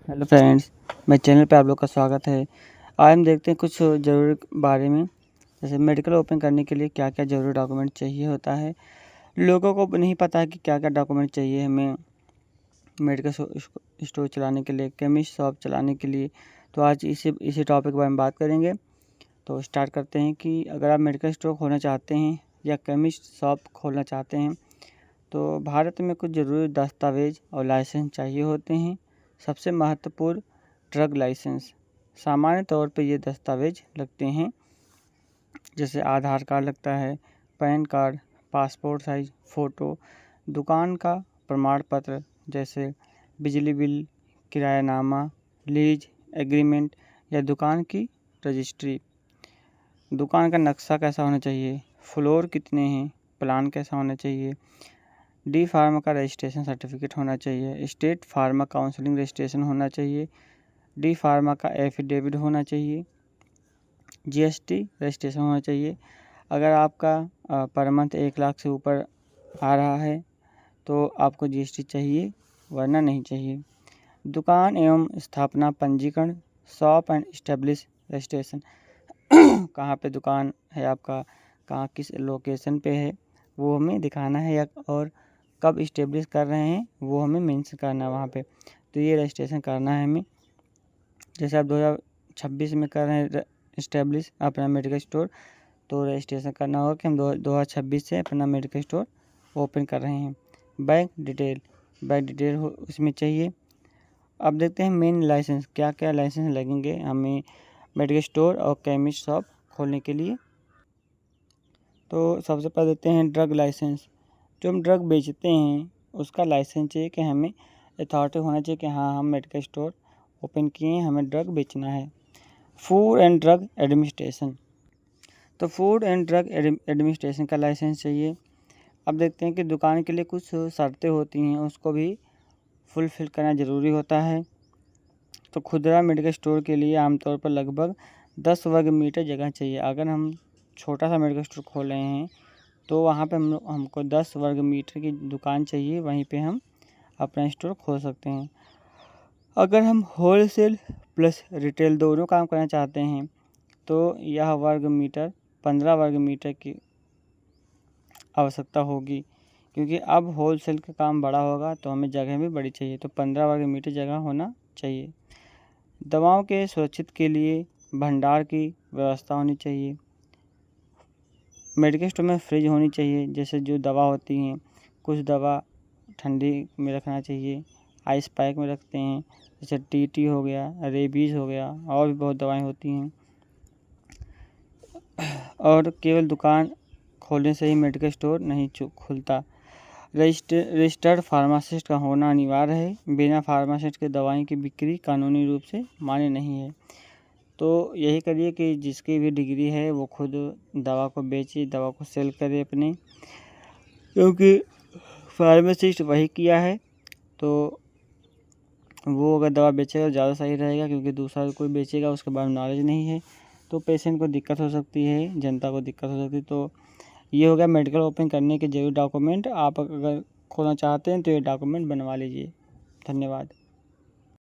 Hello friends, मेरे channel पे आप लोग का स्वागत है। आज हम देखते हैं कुछ ज़रूरी बारे में, जैसे मेडिकल ओपन करने के लिए क्या क्या ज़रूरी डॉक्यूमेंट चाहिए होता है। लोगों को नहीं पता है कि क्या क्या डॉक्यूमेंट चाहिए हमें मेडिकल स्टोर चलाने के लिए, केमिस्ट शॉप चलाने के लिए। तो आज इसी टॉपिक के बारे में बात करेंगे। तो स्टार्ट करते हैं कि अगर आप मेडिकल स्टोर खोलना चाहते हैं या केमिस्ट शॉप खोलना चाहते हैं तो भारत में कुछ ज़रूरी दस्तावेज और लाइसेंस चाहिए होते हैं। सबसे महत्वपूर्ण ड्रग लाइसेंस। सामान्य तौर पर ये दस्तावेज लगते हैं, जैसे आधार कार्ड लगता है, pan card, passport size photo, दुकान का प्रमाण पत्र जैसे बिजली बिल, किरायानामा, लीज एग्रीमेंट या दुकान की रजिस्ट्री। दुकान का नक्शा कैसा होना चाहिए, फ्लोर कितने हैं, प्लान कैसा होना चाहिए। डी फार्मा का रजिस्ट्रेशन सर्टिफिकेट होना चाहिए। स्टेट फार्मा काउंसिलिंग रजिस्ट्रेशन होना चाहिए। डी फार्मा का एफिडेविट होना चाहिए। जीएसटी रजिस्ट्रेशन होना चाहिए। अगर आपका पर मंथ 1 लाख से ऊपर आ रहा है तो आपको जीएसटी चाहिए, वरना नहीं चाहिए। दुकान एवं स्थापना पंजीकरण, शॉप एंड एस्टेब्लिश रजिस्ट्रेशन कहाँ पे दुकान है आपका, कहाँ किस लोकेशन पे है वो हमें दिखाना है, या और कब इस्टेब्लिश कर रहे हैं वो हमें मेंशन करना है वहाँ पे। तो ये रजिस्ट्रेशन करना है हमें। जैसे आप 2026 में कर रहे हैं इस्टेब्लिश अपना मेडिकल स्टोर, तो रजिस्ट्रेशन करना होगा कि हम 2026 से अपना मेडिकल स्टोर ओपन कर रहे हैं। बैंक डिटेल उसमें चाहिए। अब देखते हैं मेन लाइसेंस, क्या क्या लाइसेंस लगेंगे हमें मेडिकल स्टोर और केमिस्ट शॉप खोलने के लिए। तो सबसे पहले देखते हैं ड्रग लाइसेंस। जो हम ड्रग बेचते हैं उसका लाइसेंस चाहिए कि हमें अथॉरिटी होना चाहिए कि हाँ हम मेडिकल स्टोर ओपन किए हैं, हमें ड्रग बेचना है। फूड एंड ड्रग एडमिनिस्ट्रेशन, तो फूड एंड ड्रग एडमिनिस्ट्रेशन का लाइसेंस चाहिए। अब देखते हैं कि दुकान के लिए कुछ शर्तें होती हैं, उसको भी फुलफिल करना ज़रूरी होता है। तो खुदरा मेडिकल स्टोर के लिए आमतौर पर लगभग 10 वर्ग मीटर जगह चाहिए। अगर हम छोटा सा मेडिकल स्टोर खोल रहे हैं तो वहाँ पे हमको 10 वर्ग मीटर की दुकान चाहिए, वहीं पे हम अपना स्टोर खोल सकते हैं। अगर हम होलसेल प्लस रिटेल दोनों काम करना चाहते हैं तो यह 15 वर्ग मीटर की आवश्यकता होगी, क्योंकि अब होलसेल का काम बड़ा होगा तो हमें जगह भी बड़ी चाहिए, तो 15 वर्ग मीटर जगह होना चाहिए। दवाओं के सुरक्षित के लिए भंडार की व्यवस्था होनी चाहिए। मेडिकल स्टोर में फ्रिज होनी चाहिए, जैसे जो दवा होती हैं, कुछ दवा ठंडी में रखना चाहिए, आइस पैक में रखते हैं, जैसे टीटी हो गया, रेबीज़ हो गया, और भी बहुत दवाएं होती हैं। और केवल दुकान खोलने से ही मेडिकल स्टोर नहीं खुलता। रजिस्टर्ड फार्मासिस्ट का होना अनिवार्य है। बिना फार्मासिस्ट के दवाई की बिक्री कानूनी रूप से मान्य नहीं है। तो यही करिए कि जिसकी भी डिग्री है वो खुद दवा को बेचे, दवा को सेल करे अपने, क्योंकि फार्मासिस्ट वही किया है तो वो अगर दवा बेचेगा ज़्यादा सही रहेगा, क्योंकि दूसरा कोई बेचेगा उसके बारे में नॉलेज नहीं है तो पेशेंट को दिक्कत हो सकती है, जनता को दिक्कत हो सकती है। तो ये हो गया मेडिकल ओपन करने के जरूरी डॉक्यूमेंट। आप अगर खोलना चाहते हैं तो ये डॉक्यूमेंट बनवा लीजिए। धन्यवाद।